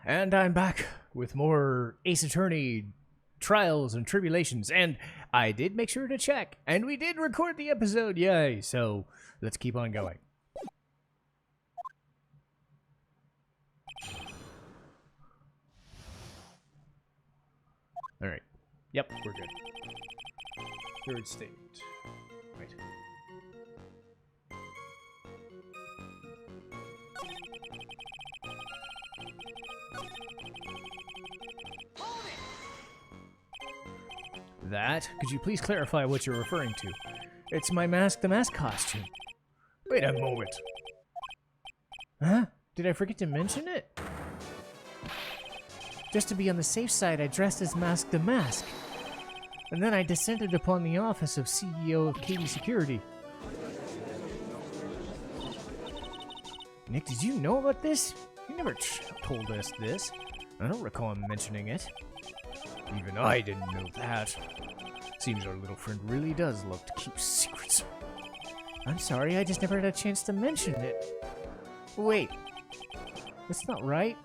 And I'm back with more Ace Attorney Trials and Tribulations. And I did make sure to check. And we did record the episode. Yay. So let's keep on going. Alright. Yep, we're good. Third statement. Right. That? Could you please clarify what you're referring to? It's my Mask the Mask costume. Wait a moment. Huh? Did I forget to mention it? Just to be on the safe side, I dressed as Mask the Mask. And then I descended upon the office of CEO of KD Security. Nick, did you know about this? You never told us this. I don't recall him mentioning it. Even I didn't know that. Seems our little friend really does love to keep secrets. I'm sorry, I just never had a chance to mention it. Wait. That's not right.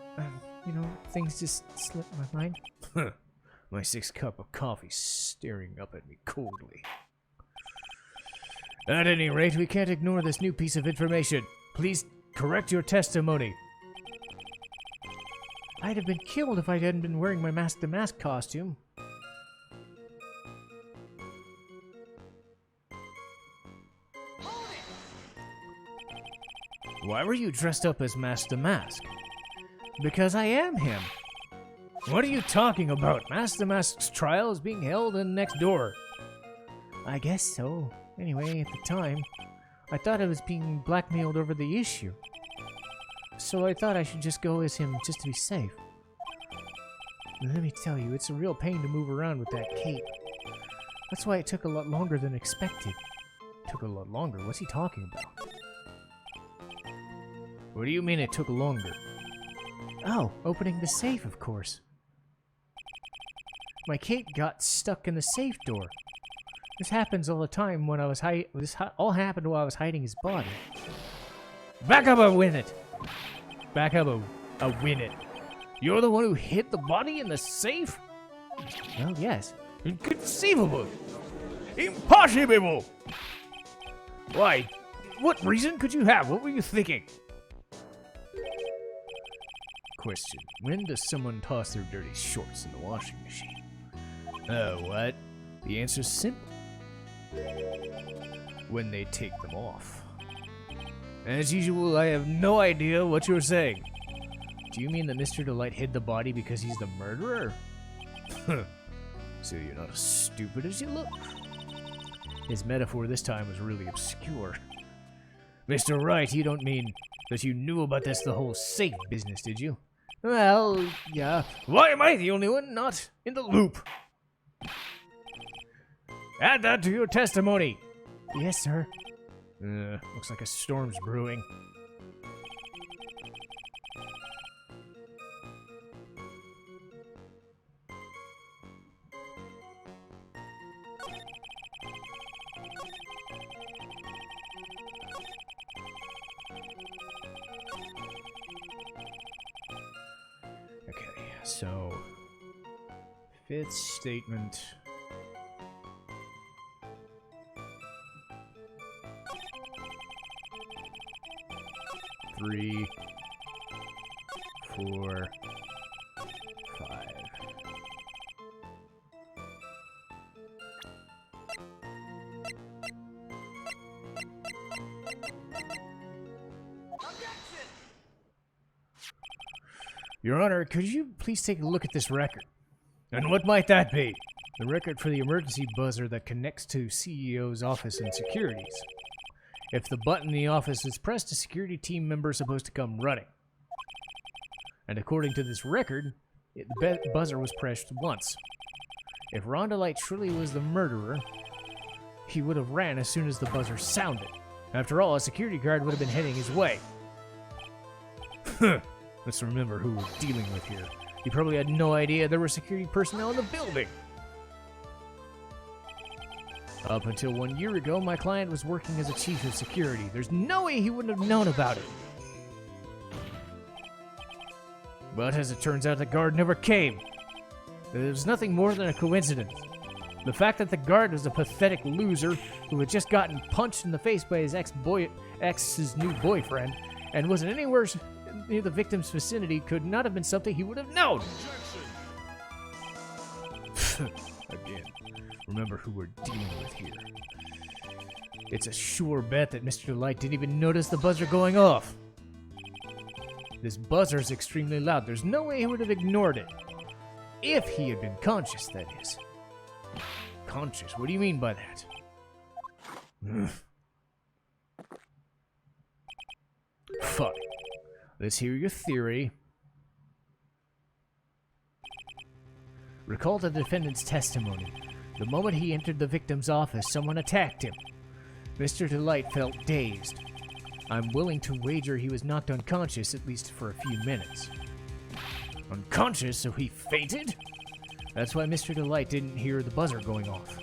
You know, things just slip my mind. My 6th cup of coffee staring up at me coldly. At any rate, we can't ignore this new piece of information. Please correct your testimony. I'd have been killed if I hadn't been wearing my Mask the Mask costume. Why were you dressed up as Mask the Mask? Because I am him. What are you talking about? Mask the Mask's trial is being held in next door. I guess so. Anyway, at the time, I thought I was being blackmailed over the issue. So I thought I should just go as him just to be safe. And let me tell you, it's a real pain to move around with that cape. That's why it took a lot longer than expected. Took a lot longer? What's he talking about? What do you mean it took longer? Oh, opening the safe, of course. My cape got stuck in the safe door. This happens all the time when I was all happened while I was hiding his body. Back up a win it! Back up a win it. You're the one who hid the body in the safe? Well, yes. Inconceivable! Impossible! Why? What reason could you have? What were you thinking? Question. When does someone toss their dirty shorts in the washing machine? Oh, what? The answer's simple. When they take them off. As usual, I have no idea what you're saying. Do you mean that Mr. DeLite hid the body because he's the murderer? So you're not as stupid as you look. His metaphor this time was really obscure. Mr. Wright, you don't mean that you knew about this the whole safe business, did you? Well, yeah. Why am I the only one not in the loop? Add that to your testimony. Yes, sir. Looks like a storm's brewing. So, 5th statement. Three, 4, 5. Your Honor, could you please take a look at this record? And what might that be? The record for the emergency buzzer that connects to CEO's office and securities. If the button in the office is pressed, a security team member is supposed to come running. And according to this record, the buzzer was pressed once. If Ron DeLite truly was the murderer, he would have ran as soon as the buzzer sounded. After all, a security guard would have been heading his way. Let's remember who we're dealing with here. He probably had no idea there were security personnel in the building. Up until 1 year ago, my client was working as a chief of security. There's no way he wouldn't have known about it. But as it turns out, the guard never came. It was nothing more than a coincidence. The fact that the guard was a pathetic loser who had just gotten punched in the face by his ex's new boyfriend and wasn't anywhere near the victim's vicinity could not have been something he would have known. Again, remember who we're dealing with here. It's a sure bet that Mr. DeLite didn't even notice the buzzer going off. This buzzer's extremely loud. There's no way he would have ignored it. If he had been conscious, that is. Conscious? What do you mean by that? Fine. Let's hear your theory. Recall the defendant's testimony. The moment he entered the victim's office, someone attacked him. Mr. DeLite felt dazed. I'm willing to wager he was knocked unconscious at least for a few minutes. Unconscious, so he fainted? That's why Mr. DeLite didn't hear the buzzer going off.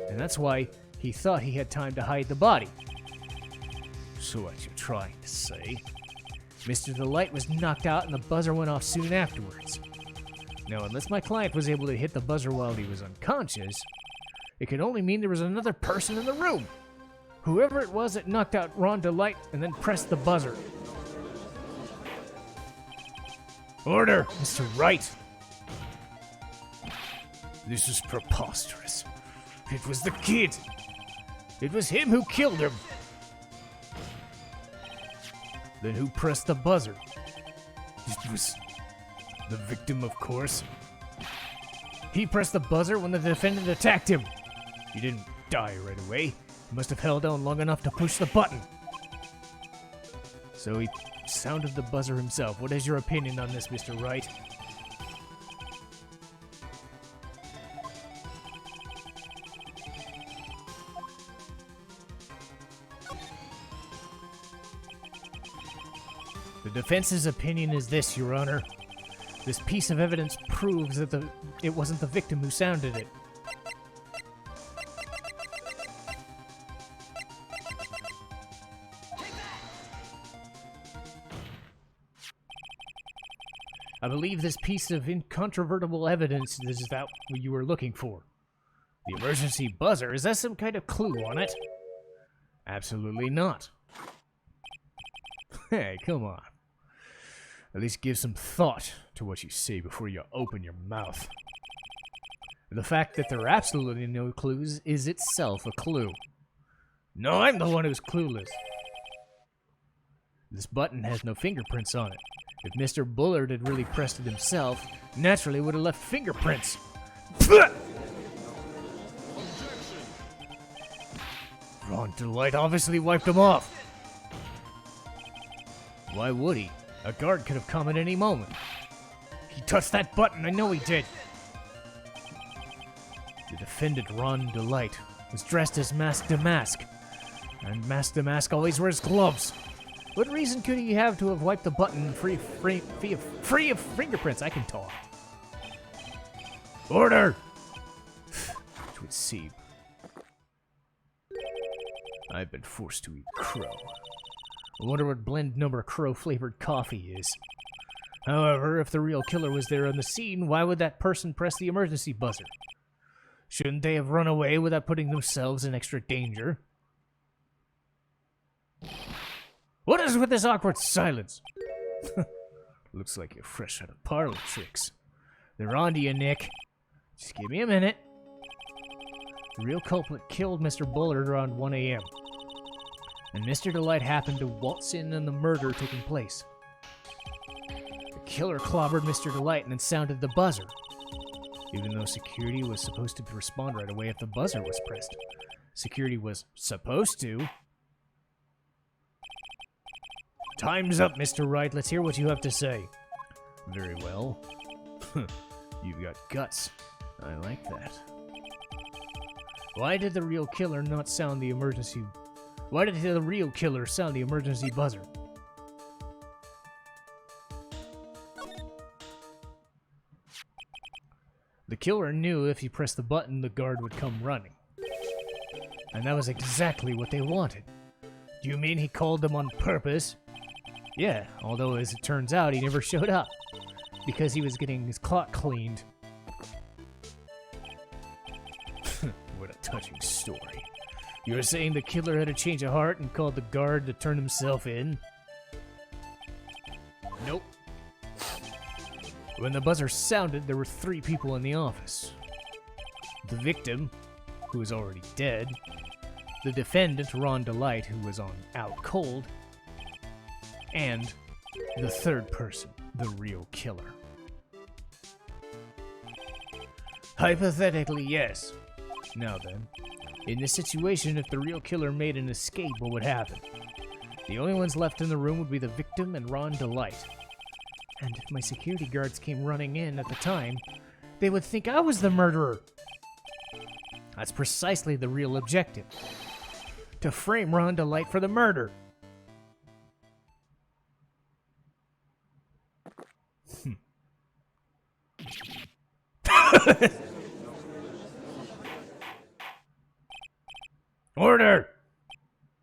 And that's why he thought he had time to hide the body. So what you're trying to say? Mr. DeLite was knocked out and the buzzer went off soon afterwards. Now, unless my client was able to hit the buzzer while he was unconscious, it could only mean there was another person in the room. Whoever it was that knocked out Ron DeLite and then pressed the buzzer. Order, Mr. Wright. This is preposterous. It was the kid. It was him who killed him. Then who pressed the buzzer? It was the victim, of course. He pressed the buzzer when the defendant attacked him. He didn't die right away. He must have held on long enough to push the button. So he sounded the buzzer himself. What is your opinion on this, Mr. Wright? The defense's opinion is this, Your Honor. This piece of evidence proves that it wasn't the victim who sounded it. I believe this piece of incontrovertible evidence is that what you were looking for. The emergency buzzer, is that some kind of clue on it? Absolutely not. Hey, come on. At least give some thought to what you say before you open your mouth. The fact that there are absolutely no clues is itself a clue. No, I'm the one who's clueless. This button has no fingerprints on it. If Mr. Bullard had really pressed it himself, naturally would have left fingerprints. Ron DeLite obviously wiped them off. Why would he? A guard could have come at any moment. He touched that button, I know he did. The defendant, Ron DeLite, was dressed as Mask to Mask. And Mask to Mask always wears gloves. What reason could he have to have wiped the button free of fingerprints? I can talk. Order! It would seem I've been forced to eat crow. I wonder what blend number crow-flavored coffee is. However, if the real killer was there on the scene, why would that person press the emergency buzzer? Shouldn't they have run away without putting themselves in extra danger? What is with this awkward silence? Looks like you're fresh out of parlor tricks. They're on to you, Nick. Just give me a minute. The real culprit killed Mr. Bullard around 1 a.m. And Mr. DeLite happened to waltz in on the murder taking place. The killer clobbered Mr. DeLite and then sounded the buzzer. Even though security was supposed to respond right away if the buzzer was pressed. Security was supposed to. Time's up, Mr. Wright. Let's hear what you have to say. Very well. You've got guts. I like that. Why did the real killer not sound the emergency... Why did the real killer sound the emergency buzzer? The killer knew if he pressed the button, the guard would come running. And that was exactly what they wanted. Do you mean he called them on purpose? Yeah, although as it turns out, he never showed up. because he was getting his clock cleaned. What a touching story. You're saying the killer had a change of heart and called the guard to turn himself in? Nope. When the buzzer sounded, there were 3 people in the office. The victim, who was already dead, the defendant, Ron DeLite, who was on out cold, and the 3rd person, the real killer. Hypothetically, yes. Now then, in this situation, if the real killer made an escape, what would happen? The only ones left in the room would be the victim and Ron DeLite. And if my security guards came running in at the time, they would think I was the murderer. That's precisely the real objective. To frame Ron DeLite for the murder. Order!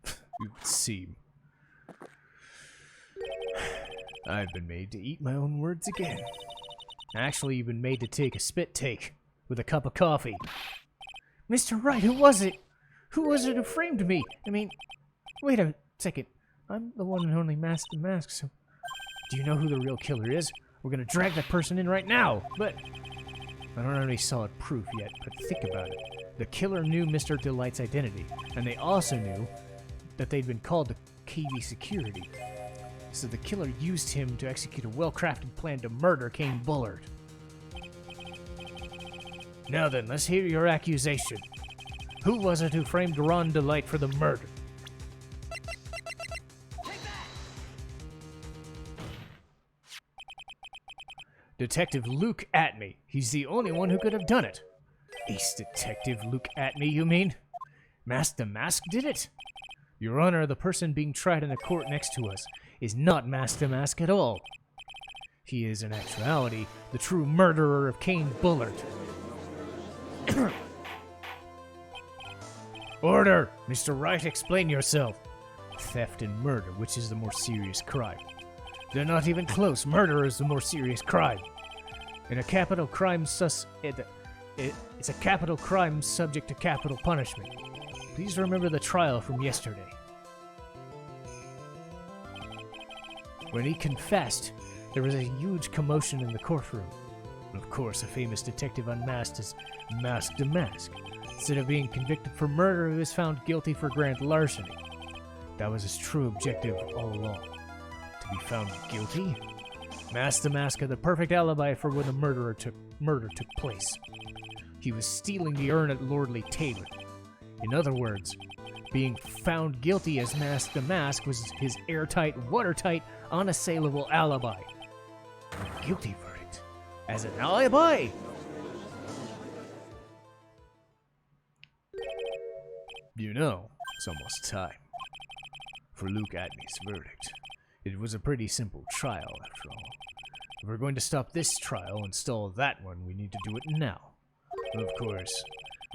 It would seem. I've been made to eat my own words again. Actually, you've been made to take a spit take with a cup of coffee. Mr. Wright, who was it? Who was it who framed me? I mean, wait a second. I'm the one and only Master Mask, so... Do you know who the real killer is? We're gonna drag that person in right now, but... I don't have any solid proof yet, but think about it. The killer knew Mr. DeLite's identity, and they also knew that they'd been called to KV security. So the killer used him to execute a well-crafted plan to murder Kane Bullard. Now then, let's hear your accusation. Who was it who framed Ron DeLite for the murder? Detective Luke Atme. He's the only one who could have done it. Ace Detective Luke Atme, you mean? Master Mask did it? Your Honor, the person being tried in the court next to us is not Master Mask at all. He is, in actuality, the true murderer of Kane Bullard. Order! Mr. Wright, explain yourself. Theft and murder, which is the more serious crime? They're not even close. Murder is the more serious crime. In a capital crime it's a capital crime subject to capital punishment. Please remember the trial from yesterday. When he confessed, there was a huge commotion in the courtroom. Of course, a famous detective unmasked as Mask to Mask. Instead of being convicted for murder, he was found guilty for grand larceny. That was his true objective all along. To be found guilty? Mask to Mask had the perfect alibi for when the murder took place. He was stealing the urn at Lordly Taylor. In other words, being found guilty as Mask to Mask was his airtight, watertight, unassailable alibi. A guilty verdict as an alibi? You know, it's almost time for Luke Atme's verdict. It was a pretty simple trial, after all. If we're going to stop this trial and stall that one, we need to do it now. Of course,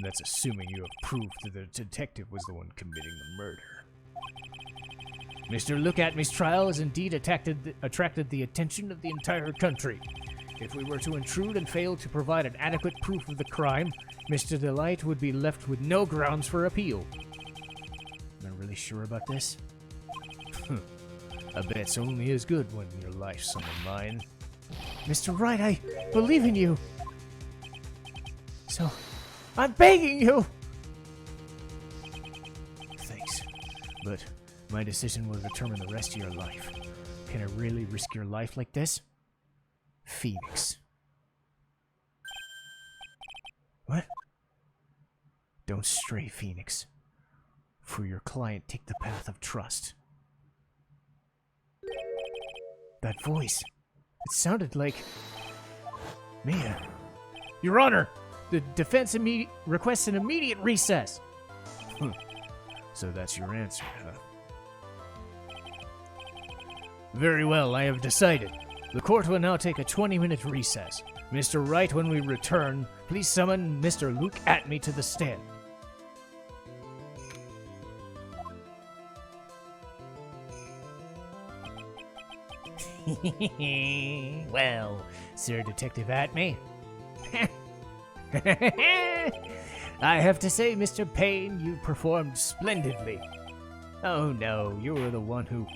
that's assuming you have proof that the detective was the one committing the murder. Mr. Look At Me's trial has indeed attracted the attention of the entire country. If we were to intrude and fail to provide an adequate proof of the crime, Mr. DeLite would be left with no grounds for appeal. Am I really sure about this? I bet it's only as good when your life's on the line. Mr. Wright, I believe in you. So, I'm begging you! Thanks, but my decision will determine the rest of your life. Can I really risk your life like this? Phoenix. What? Don't stray, Phoenix. For your client, take the path of trust. That voice. It sounded like... Mia. Your Honor! The defense requests an immediate recess! So that's your answer, huh? Very well, I have decided. The court will now take a 20-minute recess. Mr. Wright, when we return, please summon Mr. Luke Atme to the stand. Well, Sir Detective Atme. I have to say, Mr. Payne, you performed splendidly. Oh no, you were the one who...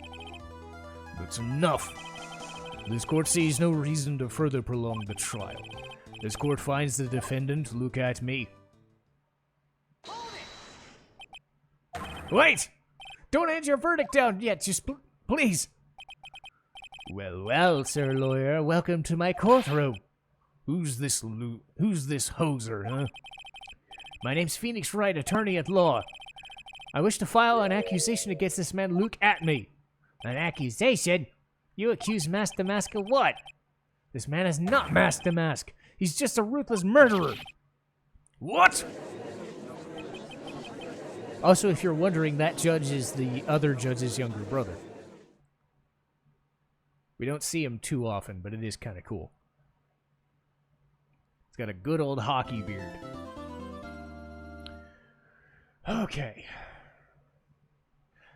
That's enough. This court sees no reason to further prolong the trial. This court finds the defendant look at me. Wait! Don't hand your verdict down yet, just please. Well, sir lawyer, welcome to my courtroom. Who's this hoser, huh? My name's Phoenix Wright, attorney at law. I wish to file an accusation against this man Luke Atme. An accusation? You accuse Master Mask of what? This man is not Master Mask. He's just a ruthless murderer. What? Also, if you're wondering, that judge is the other judge's younger brother. We don't see him too often, but it is kind of cool. He's got a good old hockey beard. Okay.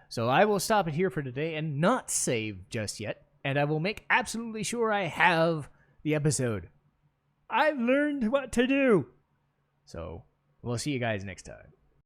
So I will stop it here for today and not save just yet. And I will make absolutely sure I have the episode. I've learned what to do. So we'll see you guys next time.